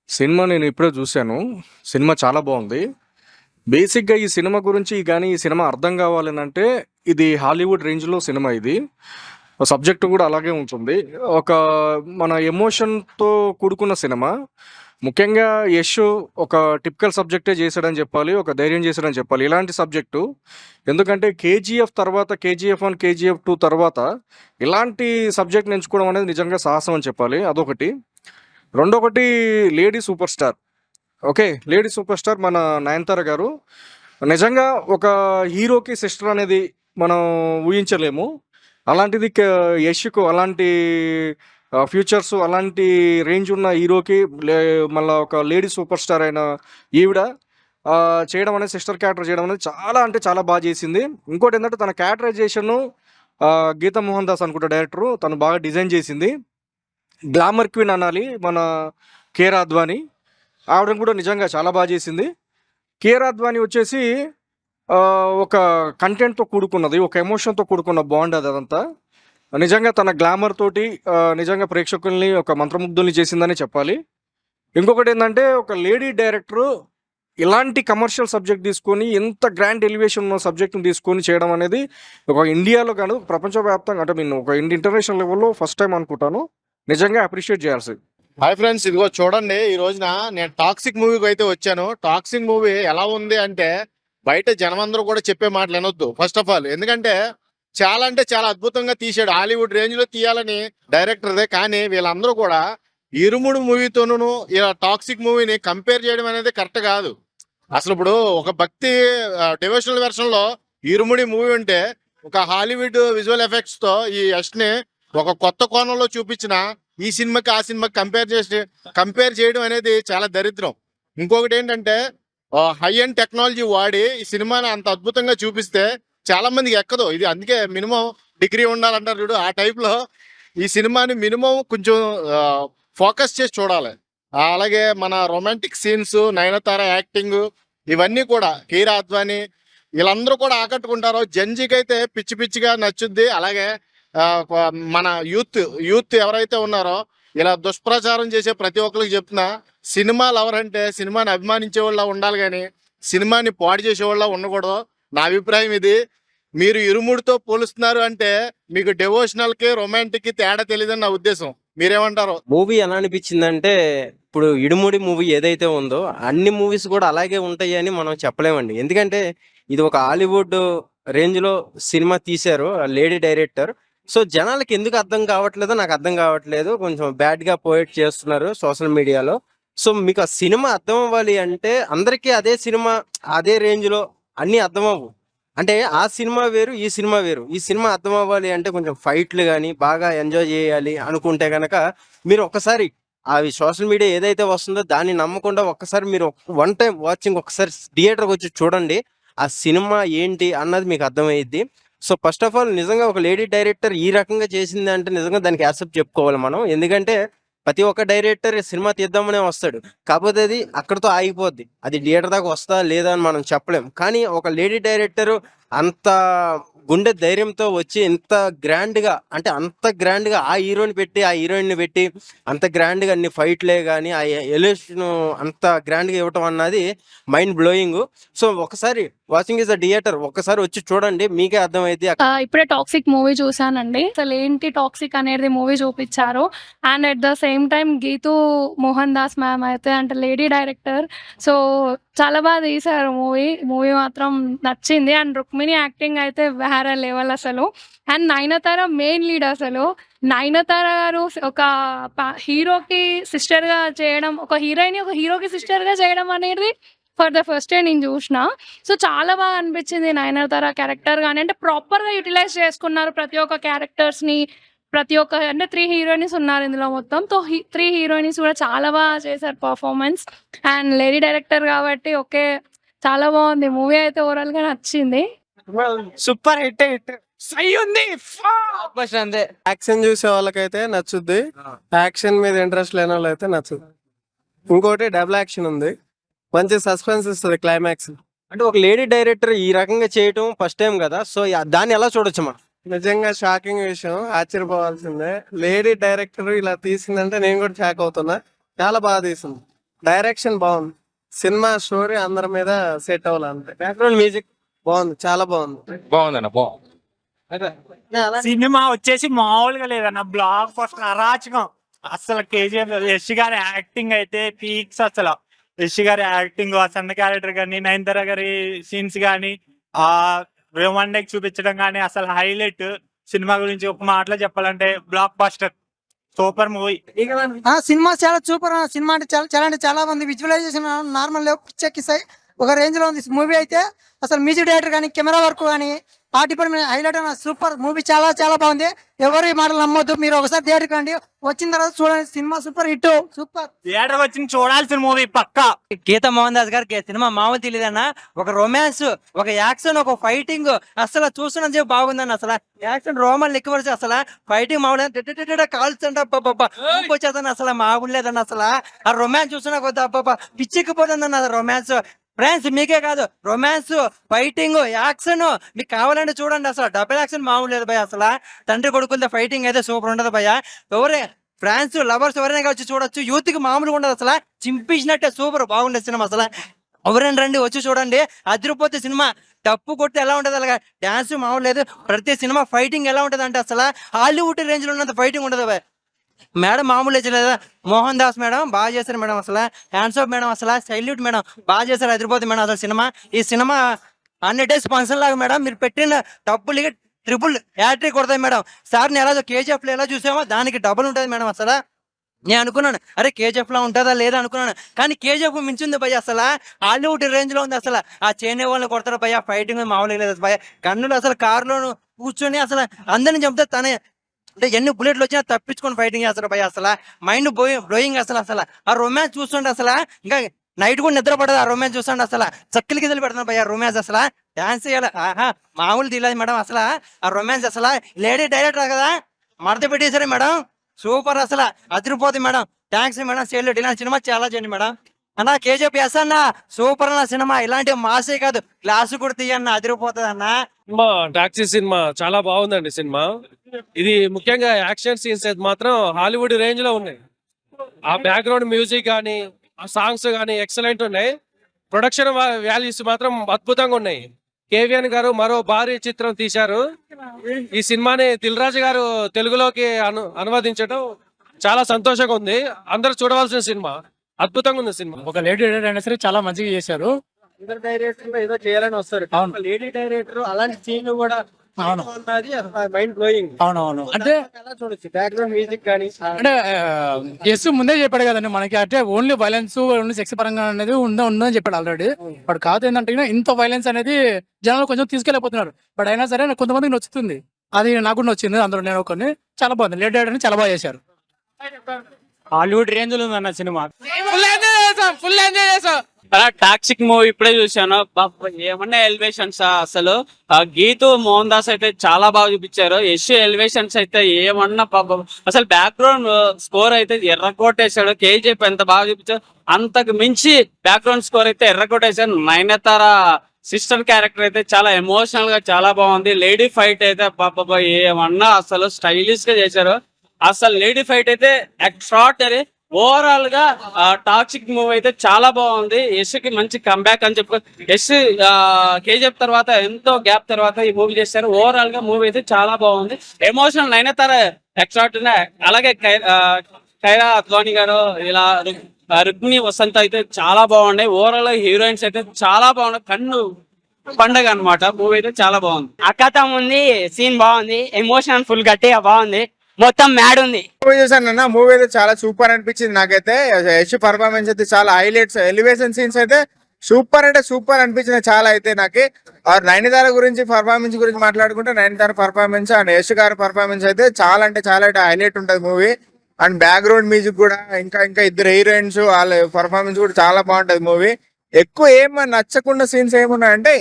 Cinema నేను ఇప్పుడే చూశాను. సినిమా చాలా బావుంది. బేసిక్‌గా ఈ సినిమా గురించి గాని, ఈ సినిమా అర్థం కావాలనంటే, ఇది హాలీవుడ్ రేంజ్‌లో సినిమా ఇది. సబ్జెక్ట్ కూడా అలాగే ఉంటుంది. ఒక మన ఎమోషన్‌తో కూడుకున్న సినిమా. ముఖ్యంగా యష్ ఒక టిపికల్ సబ్జెక్టే చేశాడని చెప్పాలి. ఒక ధైర్యం చేశాడని చెప్పాలి. ఇలాంటి సబ్జెక్టు ఎందుకంటే 'కేజీఎఫ్' తర్వాత 'కేజీఎఫ్ 1', 'కేజీఎఫ్ 2' తర్వాత ఇలాంటి సబ్జెక్ట్‌ని ఎంచుకోవడం అనేది నిజంగా సాహసం అని చెప్పాలి. అదొకటి. రెండొకటి lady super star. Okay. Lady super star మన 'నయనతార' గారు. నిజంగా ఒక హీరోకి సిస్టర్ అనేది మనం ఊహించలేము. అలాంటిది 'యష్‌కు' అలాంటి ఫ్యూచర్స్ అలాంటి రేంజ్ ఉన్న హీరోకి మళ్ళా ఒక లేడీ సూపర్ స్టార్ అయిన ఈవిడ చేయడం అనేది సిస్టర్ క్యారెక్టర్ చేయడం అనేది చాలా అంటే చాలా బా చేసింది. ఇంకోటేంటంటే తన క్యారెక్టరైజేషను గీతా మోహన్ దాస్ అనుకుంటా డైరెక్టరు. తను బాగా డిజైన్ చేసింది. గ్లామర్ క్వీన్ అనాలి మన 'కేర్ అద్వానీ'. ఆవిడని కూడా నిజంగా చాలా బాగా చేసింది. 'కేర్ అద్వానీ' వచ్చేసి ఒక కంటెంట్‌తో కూడుకున్నది. ఒక ఎమోషన్‌తో కూడుకున్న బాండ్ అదంతా. నిజంగా తన గ్లామర్ తోటి నిజంగా ప్రేక్షకుల్ని ఒక మంత్రముగ్ధుల్ని చేసిందనే చెప్పాలి. ఇంకొకటేందంటే ఒక లేడీ డైరెక్టరు ఇలాంటి కమర్షియల్ సబ్జెక్ట్ తీసుకొని ఇంత గ్రాండ్ ఎలివేషన్ ఉన్న సబ్జెక్ట్‌ని తీసుకొని చేయడం అనేది ఒక ఇండియాలో కాదు ప్రపంచవ్యాప్తంగా అంటే ఒక ఇంటర్నేషనల్ లెవెల్‌లో ఫస్ట్ టైమ్ అనుకుంటాను. నిజంగా అప్రిషియేట్ చేయాల్సింది. హాయ్ ఫ్రెండ్స్, ఇదిగో చూడండి. ఈ రోజున నేను టాక్సిక్ మూవీకి అయితే వచ్చాను. టాక్సిక్ మూవీ ఎలా ఉంది అంటే బయట జనమందరూ కూడా చెప్పే మాటలు వినొద్దు ఫస్ట్ ఆఫ్ ఆల్. ఎందుకంటే చాలా అంటే చాలా అద్భుతంగా తీసాడు. హాలీవుడ్ రేంజ్ లో తీయాలని డైరెక్టర్దే. కానీ వీళ్ళందరూ కూడా ఇరుముడు మూవీతోనూ ఇలా టాక్సిక్ మూవీని కంపేర్ చేయడం అనేది కరెక్ట్ కాదు. అసలు ఇప్పుడు ఒక భక్తి డివోషనల్ వెర్షన్ లో ఇరుముడి మూవీ ఉంటే ఒక హాలీవుడ్ విజువల్ ఎఫెక్ట్స్ తో ఈ యష్ ని ఒక కొత్త కోణంలో చూపించిన ఈ సినిమాకి ఆ సినిమాకి కంపేర్ చేయడం అనేది చాలా దరిద్రం. ఇంకొకటి ఏంటంటే హై అండ్ టెక్నాలజీ వాడి ఈ సినిమాని అంత అద్భుతంగా చూపిస్తే చాలా మందికి ఎక్కదు ఇది. అందుకే మినిమం డిగ్రీ ఉండాలంటారు చూడు, ఆ టైప్ లో ఈ సినిమాని మినిమం కొంచెం ఫోకస్ చేసి చూడాలి. అలాగే మన రొమాంటిక్ సీన్స్, నయనతార యాక్టింగ్, ఇవన్నీ కూడా కీరా అద్వానీ వీళ్ళందరూ కూడా ఆకట్టుకుంటారు. జంజీకి అయితే పిచ్చి పిచ్చిగా నచ్చుద్ది. అలాగే మన యూత్ ఎవరైతే ఉన్నారో ఇలా దుష్ప్రచారం చేసే ప్రతి ఒక్కరికి చెప్తున్నా, సినిమాలు ఎవరంటే సినిమాని అభిమానించే వాళ్ళ ఉండాలి కానీ సినిమాని పాడు చేసే వాళ్ళ ఉండకూడదు. నా అభిప్రాయం ఇది. మీరు ఇరుముడితో పోలుస్తున్నారు అంటే మీకు డెవోషనల్ కి రొమాంటిక్ కి తేడా తెలియదని నా ఉద్దేశం. మీరేమంటారు? మూవీ ఎలా అనిపించిందంటే, ఇప్పుడు ఇడుముడి మూవీ ఏదైతే ఉందో అన్ని మూవీస్ కూడా అలాగే ఉంటాయి అని మనం చెప్పలేమండి. ఎందుకంటే ఇది ఒక హాలీవుడ్ రేంజ్ లో సినిమా తీశారు లేడీ డైరెక్టర్. సో జనాలకి ఎందుకు అర్థం కావట్లేదో నాకు అర్థం కావట్లేదు. కొంచెం బ్యాడ్ గా పోయేట్ చేస్తున్నారు సోషల్ మీడియాలో. సో మీకు ఆ సినిమా అర్థం అవ్వాలి అంటే అందరికీ అదే సినిమా అదే రేంజ్ లో అన్ని అర్థం అవ్వు. అంటే ఆ సినిమా వేరు, ఈ సినిమా వేరు. ఈ సినిమా అర్థం అవ్వాలి అంటే కొంచెం ఫైట్లు కానీ బాగా ఎంజాయ్ చేయాలి అనుకుంటే కనుక మీరు ఒక్కసారి అవి సోషల్ మీడియా ఏదైతే వస్తుందో దాన్ని నమ్మకుండా ఒక్కసారి మీరు వన్ టైం వాచింగ్ ఒకసారి థియేటర్కి వచ్చి చూడండి. ఆ సినిమా ఏంటి అన్నది మీకు అర్థమయ్యిద్ది. సో ఫస్ట్ ఆఫ్ ఆల్ నిజంగా ఒక లేడీ డైరెక్టర్ ఈ రకంగా చేసింది అంటే నిజంగా దానికి యాక్సెప్ట్ చెప్పుకోవాలి మనం. ఎందుకంటే ప్రతి ఒక్క డైరెక్టర్ సినిమా తీద్దామనే వస్తాడు, కాకపోతే అది అక్కడితో ఆగిపోద్ది. అది థియేటర్ దాకా వస్తా లేదా అని మనం చెప్పలేం. కానీ ఒక లేడీ డైరెక్టర్ అంత గుండె ధైర్యంతో వచ్చి అంత గ్రాండ్ గా ఆ హీరోని పెట్టి ఆ హీరోయిన్ ని పెట్టి అంత గ్రాండ్ గా అన్ని ఫైట్లే కానీ ఆ ఎలివేషన్ అంత గ్రాండ్ గా ఇవ్వటం అన్నది మైండ్ బ్లోయింగ్. సో ఒకసారి వాచింగ్ ఇస్ ద థియేటర్ ఒక్కసారి వచ్చి చూడండి, మీకే అర్థమైంది. ఇప్పుడే టాక్సిక్ మూవీ చూసానండి. అసలు ఏంటి టాక్సిక్ అనేది మూవీ చూపించారు. And at the same time Geethu Mohan Das ma'am అయితే అంటే లేడీ డైరెక్టర్. సో చాలా బాగా తీశారు మూవీ మాత్రం నచ్చింది. అండ్ రుక్మిణి యాక్టింగ్ అయితే వేరే లెవెల్ అసలు. అండ్ నయనతార మెయిన్ లీడ్ అసలు. నయనతార గారు ఒక హీరోకి సిస్టర్ గా చేయడం, ఒక హీరోయిన్ ఒక హీరోకి సిస్టర్ గా చేయడం అనేది ఫర్ ద ఫస్ట్ టైం నేను చూసిన. సో చాలా బాగా అనిపించింది నయనతార క్యారెక్టర్ కానీ. అంటే ప్రాపర్గా యూటిలైజ్ చేసుకున్నారు ప్రతి ఒక్క క్యారెక్టర్స్ని. ప్రతి ఒక్క అంటే 3 హీరోయిన్స్ ఉన్నారు ఇందులో మొత్తం. 3 హీరోయిన్స్ కూడా చాలా బాగా చేశారు పర్ఫార్మెన్స్. అండ్ లేడీ డైరెక్టర్ కాబట్టి ఓకే, చాలా బాగుంది మూవీ అయితే. ఓవరాల్ గా నచ్చింది. సూపర్ హిట్ సై ఉంది. అంతే యాక్షన్ చూసే వాళ్ళకైతే నచ్చుద్ది, యాక్షన్ మీద ఇంట్రెస్ట్ లేని వాళ్ళైతే నచ్చుద్ది. ఇంకోటి డబుల్ యాక్షన్ ఉంది, మంచి సస్పెన్స్ ఇస్తుంది క్లైమాక్స్. అంటే ఒక లేడీ డైరెక్టర్ ఈ రకంగా చేయటం ఫస్ట్ టైం కదా. సో దాన్ని ఎలా చూడొచ్చు మనం? నిజంగా షాకింగ్ విషయం, ఆశ్చర్యపోవాల్సిందే. లేడీ డైరెక్టర్ ఇలా తీసిందంటే నేను కూడా షాక్ అవుతున్నా. చాలా బాగా తీసింది. డైరెక్షన్ బాగుంది. సినిమా స్టోరీ అందరి మీద సెట్ అవ్వాలి అంతే. బ్యాక్గ్రౌండ్ మ్యూజిక్ బాగుంది, చాలా బాగుంది. బాగుందన్న బాగుంది. సినిమా వచ్చేసి మామూలుగా లేదన్న, బ్లాక్ ఫస్ట్ అరాచకం. అసలు కేజీఎఫ్ యష్ గారి యాక్టింగ్ అయితే పీక్స్. అసలు యష్ గారి యాక్టింగ్, వసంత క్యారెక్టర్ కానీ, నయనతార గారి సీన్స్ కానీ, ఆ రొమాంటిక్ చూపించడం కానీ అసలు హైలైట్. సినిమా గురించి ఒక మాటలో చెప్పాలంటే block buster, super movie. Cinema చాలా సూపర్. సినిమా అంటే చాలా బాగుంది. విజువలైజేషన్ నార్మల్ లేవు, పిచ్చెక్కిస్తాయి. ఒక రేంజ్ లో ఉంది మూవీ అయితే. అసలు మ్యూజిక్ డైరెక్టర్ కానీ, కెమెరా వర్క్ కానీ, ఆ డిపార్ట్మెంట్ హైలైట్ అయిన సూపర్ మూవీ. చాలా బాగుంది. ఎవరు ఈ మాటలు నమ్మొద్దు. మీరు ఒకసారి థియేటర్కి రండి, వచ్చిన తర్వాత చూడండి. Cinema super hit, super. Theatre వచ్చి చూడాల్సిన మూవీ పక్కా. గీతా మోహన్ దాస్ గారికి సినిమా మామూలు తెలియదన్న. ఒక రొమాన్స్, ఒక యాక్షన్, ఒక ఫైటింగ్ అసలు చూస్తున్న సేపు బాగుందన్న. అసలు యాక్షన్ రోమన్ ఎక్కువ, అసలు ఫైటింగ్ మామూలు కాల్చండి వచ్చేదన్న. అసలు మామూలు లేదన్న. అసలు ఆ రొమాన్స్ చూస్తున్నా కొద్ది అబ్బా పిచ్చెక్కిపోతుందన్న రొమాన్స్. ఫ్రెండ్స్ మీకే కాదు, రొమాన్స్, ఫైటింగ్, యాక్షన్ మీకు కావాలంటే చూడండి. అసలు డబుల్ యాక్షన్ మామూలు లేదు భయ. అసలు తండ్రి కొడుకులతో ఫైటింగ్ అయితే సూపర్ ఉండదు భయ. ఎవరే ఫ్రాన్స్ లవర్స్ ఎవరైనా వచ్చి చూడొచ్చు. యూత్ కి మామూలుగా ఉండదు. అసలు చింపించినట్టే సూపర్ బాగుండే సినిమా. అసలు ఎవరైనా రండి, వచ్చి చూడండి. అదిరిపోతే సినిమా. టప్పు కొట్టి ఎలా ఉంటది, అలాగా డాన్స్ మామూలు లేదు. ప్రతి సినిమా ఫైటింగ్ ఎలా ఉంటది అంటే అసలు హాలీవుడ్ రేంజ్ లో ఉన్నంత ఫైటింగ్ ఉండదు భయ. మేడం మామూలు లేదా, మోహన్ దాస్ మేడం బాగా చేశారు మేడం. అసలు హ్యాండ్స్ ఆఫ్ మేడం, అసలు సైల్యూట్ మేడం, బాగా చేశారు. అదిరిపోతుంది మేడం అసలు సినిమా. ఈ సినిమా 100 days ఫంక్షన్ లాగా మేడం. మీరు పెట్టిన డబ్బులకి ట్రిపుల్ హ్యాట్రిక్ కొడతాయి మేడం. సార్ నేను ఎలా కేజీఎఫ్ లో ఎలా చూసామో దానికి డబుల్ ఉంటుంది మేడం. అసలు నేను అనుకున్నాను, అరే కేజీఎఫ్ లో ఉంటుందా లేదా అనుకున్నాను, కానీ కేజీఎఫ్ మించింది భయ. అసలు హాలీవుడ్ రేంజ్ లో ఉంది. అసలు ఆ చేనే వాళ్ళని కొడతారు భయ. ఫైటింగ్ మామూలుగా లేదు భయ. గన్నులు అసలు కారులోను కూర్చొని అసలు అందరిని చంపితే తనే అంటే ఎన్ని బుల్లెట్లు వచ్చినా తప్పించుకొని ఫైటింగ్ చేస్తారు భయ. అసలు మైండ్ బ్లోయింగ్. అసలు ఆ రొమాన్స్ చూస్తుంటే అసలు ఇంకా నైట్ కూడా నిద్ర పడదు. ఆ రొమాన్స్ చూస్తుంటే అసలు చక్కలు కిందలు పెడుతున్నారు భయ. రొమాన్స్ అసలు డాన్స్ చేయాలి, ఆహా మామూలు తెలియదు మేడం. అసలు ఆ రొమాన్స్ అసలు లేడీ డైరెక్టర్ కదా, మడత పెట్టేశారు మేడం. సూపర్, అసలు అదిరిపోతుంది మేడం. Thanks madam. సేల్ ఇలాంటి సినిమా చాలా చేయండి మేడం. అన్న కేజీఎఫ్ ఎస్ అన్న, సూపర్ అన్న సినిమా. ఇలాంటి మాసే కాదు, క్లాసు కూడా తీయన్న, అదిరిపోతుంది అన్న. టాక్సీ సినిమా చాలా బాగుందండి. సినిమా ఇది ముఖ్యంగా యాక్షన్ సీన్స్ అయితే మాత్రం హాలీవుడ్ రేంజ్ లో ఉన్నాయి. ఆ బ్యాక్గ్రౌండ్ మ్యూజిక్ కానీ, ఆ సాంగ్స్ కానీ ఎక్సలెంట్ ఉన్నాయి. ప్రొడక్షన్ వాల్యూస్ మాత్రం అద్భుతంగా ఉన్నాయి. కేవిఎన్ గారు మరో భారీ చిత్రం తీశారు. ఈ సినిమాని దిల్ రాజు గారు తెలుగులోకి అనువదించడం చాలా సంతోషంగా ఉంది. అందరూ చూడవలసిన సినిమా. అద్భుతంగా ఉంది సినిమా. ఒక లేడీ డైరెక్టర్ అయినా సరే చాలా మంచిగా చేశారు. ఇద్దరు డైరెక్టర్ ఏదో చేయాలని వస్తారు. అవును. లేడీ డైరెక్టర్ అలాంటి సీన్ కూడా అవును. Mind blowing. అవునవును. అంటే చూడొచ్చు బ్యాక్గ్రౌండ్ మ్యూజిక్ కానీ. అంటే ఎస్ ముందే చెప్పాడు కదండి మనకి. అంటే ఓన్లీ వైలెన్స్, ఓన్లీ సెక్స్ పరంగా అనేది ఉందని చెప్పాడు ఆల్రెడీ. బట్ కాదు ఏంటంటే ఇంత వైలెన్స్ అనేది జనాలు కొంచెం తీసుకెళ్ళిపోతున్నారు. బట్ అయినా సరే కొంతమందికి నచ్చుతుంది. అది నాకు కూడా నచ్చింది. అందులో నేను కొన్ని చాలా బాగుంది. లేడీ డైరెక్టర్ చాలా బాగా చేశారు. హాలీవుడ్ రేంజ్ లో ఉందన్న సినిమా. ఫుల్ ఎంజాయ్ చేసాం. టాక్సిక్ మూవీ ఇప్పుడే చూసాను. ఏమన్నా ఎలివేషన్స్ అసలు. గీతు మోహన్ దాస్ అయితే చాలా బాగా చూపించారు. యశ్ ఎలివేషన్స్ అయితే ఏమన్నా పాపం. అసలు బ్యాక్గ్రౌండ్ స్కోర్ అయితే ఎర్రకోటేశాడు. కేజీఎఫ్ ఎంత బాగా చూపించారు. అంతకు మించి బ్యాక్గ్రౌండ్ స్కోర్ అయితే ఎర్రకోటేశాడు. నయనతార సిస్టర్ క్యారెక్టర్ అయితే చాలా ఎమోషనల్ గా చాలా బాగుంది. లేడీ ఫైట్ అయితే పాప ఏమన్నా అసలు స్టైలిష్ గా చేశారు. అసలు లేడీ ఫైట్ అయితే ఎక్స్ట్రాడినరీ. ఓవరాల్ గా టాక్సిక్ మూవీ అయితే చాలా బాగుంది. యశ్ కి మంచి కంబ్యాక్ అని చెప్పుకో. యశ్ కేజీఎఫ్ తర్వాత ఎంతో గ్యాప్ తర్వాత ఈ మూవీ చేశారు. ఓవరాల్ గా మూవీ అయితే చాలా బాగుంది. Emotional Nayanthara extraordinary. అలాగే కైరా అద్వానీ గారు, ఇలా రుక్మిణి వసంత అయితే చాలా బాగున్నాయి. ఓవరాల్ గా హీరోయిన్స్ అయితే చాలా బాగున్నాయి. కన్ను పండగ అన్నమాట. మూవీ అయితే చాలా బాగుంది. అక్కతం ఉంది, సీన్ బాగుంది, ఎమోషన్ ఫుల్ గట్టిగా బాగుంది, మొత్తం మ్యాడ్ ఉంది. మూవీ చూసాను. మూవీ అయితే చాలా సూపర్ అనిపించింది నాకైతే. యశ్ పర్ఫార్మెన్స్ అయితే చాలా హైలైట్స్, ఎలివేషన్ సీన్స్ అయితే సూపర్ అంటే సూపర్ అనిపించింది చాలా అయితే నాకు. నయనతార గురించి పర్ఫార్మెన్స్ గురించి మాట్లాడుకుంటే నయనతార పర్ఫార్మెన్స్ అండ్ యశ్ గారి పర్ఫార్మెన్స్ అయితే చాలా అంటే చాలా హైలైట్ ఉంటుంది మూవీ. అండ్ బ్యాక్గ్రౌండ్ మ్యూజిక్ కూడా ఇంకా ఇద్దరు హీరోయిన్స్ వాళ్ళ పర్ఫార్మెన్స్ కూడా చాలా బాగుంటది మూవీ. ఎక్కువ ఏమన్నా నచ్చకుండా సీన్స్ ఏమున్నాయంటే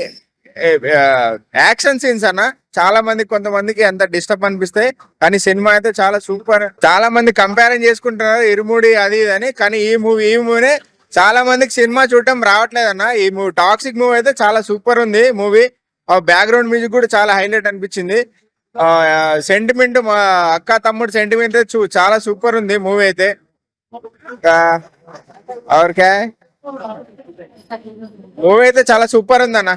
యాక్షన్ సీన్స్ అన్న. చాలా మంది కొంతమందికి ఎంత డిస్టర్బ్ అనిపిస్తాయి, కానీ సినిమా అయితే చాలా సూపర్. చాలా మంది కంపారిజన్ చేసుకుంటున్నారు ఇరుముడి అది ఇది అని, కానీ ఈ మూవీనే చాలా మందికి సినిమా చూడటం రావట్లేదు అన్న. ఈ మూవీ టాక్సిక్ మూవీ అయితే చాలా సూపర్ ఉంది మూవీ. బ్యాక్గ్రౌండ్ మ్యూజిక్ కూడా చాలా హైలైట్ అనిపించింది. సెంటిమెంట్, మా అక్క తమ్ముడు సెంటిమెంట్ చాలా సూపర్ ఉంది మూవీ అయితే. और क्या है మూవీ అయితే చాలా సూపర్ ఉందన్న